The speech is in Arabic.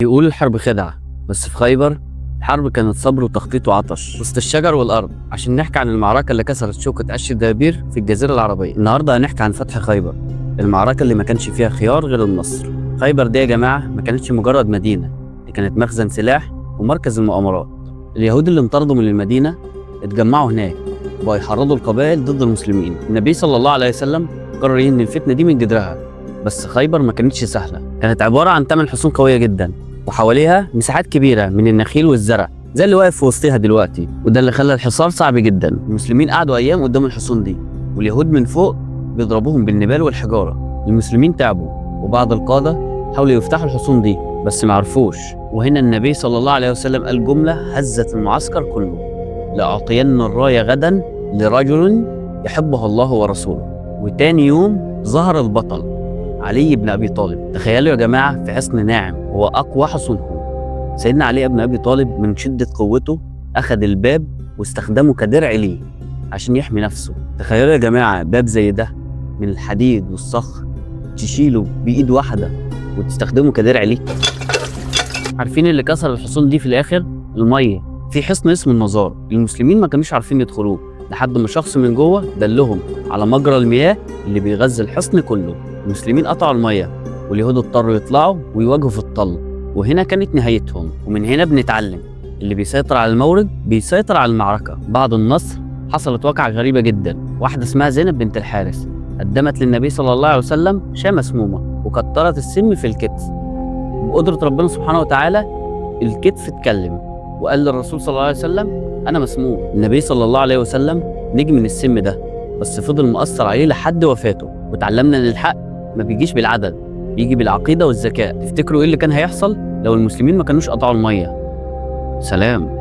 بيقول الحرب خدعة، بس في خيبر الحرب كانت صبر وتخطيط وعطش وسط الشجر والأرض. عشان نحكي عن المعركة اللي كسرت شوكة قش الدبابير في الجزيرة العربية، النهاردة هنحكي عن فتح خيبر، المعركة اللي ما كانش فيها خيار غير النصر. خيبر دي يا جماعة ما كانتش مجرد مدينة، دي كانت مخزن سلاح ومركز المؤامرات. اليهود اللي انطردوا من المدينة اتجمعوا هناك وبقوا يحرضوا القبائل ضد المسلمين. النبي صلى الله عليه وسلم قرر ينهي الفتنة دي من جذرها. بس خيبر ما كانتش سهلة، كانت عبارة عن 8 حصون قوية جدا وحواليها مساحات كبيرة من النخيل والزرع زي اللي واقف في وسطها دلوقتي، وده اللي خلى الحصار صعب جدا. المسلمين قعدوا أيام قدام الحصون دي واليهود من فوق بيضربوهم بالنبال والحجارة. المسلمين تعبوا وبعض القادة حاولوا يفتحوا الحصون دي بس ما عرفوش. وهنا النبي صلى الله عليه وسلم قال جملة هزت المعسكر كله: لأعطين الراية غدا لرجل يحبه الله ورسوله. وتاني يوم ظهر البطل علي بن أبي طالب. تخيلوا يا جماعة، في حصن ناعم هو أقوى حصونهم، سيدنا علي بن أبي طالب من شدة قوته أخذ الباب واستخدمه كدرع ليه عشان يحمي نفسه. تخيلوا يا جماعة، باب زي ده من الحديد والصخر تشيله بإيد واحدة وتستخدمه كدرع ليه. عارفين اللي كسر الحصون دي في الآخر؟ المية. في حصن اسمه النظار، المسلمين ما كانوش عارفين يدخلوه لحد ما شخص من جوه دلهم على مجرى المياه اللي بيغذي الحصن كله. المسلمين قطعوا المية واليهود اضطروا يطلعوا ويواجهوا في الطل، وهنا كانت نهايتهم. ومن هنا بنتعلم اللي بيسيطر على المورد بيسيطر على المعركة. بعد النصر حصلت واقعة غريبة جدا. واحدة اسمها زينب بنت الحارث قدمت للنبي صلى الله عليه وسلم شاة مسمومة وكترت السم في الكتف. بقدرة ربنا سبحانه وتعالى الكتف اتكلم وقال للرسول صلى الله عليه وسلم أنا مسموم. النبي صلى الله عليه وسلم نجي من السم ده، بس فضل مؤثر عليه لحد وفاته. وتعلمنا إن الحق ما بيجيش بالعدد، بيجي بالعقيدة والذكاء. تفتكروا إيه اللي كان هيحصل لو المسلمين ما كانوش قطعوا المية؟ سلام.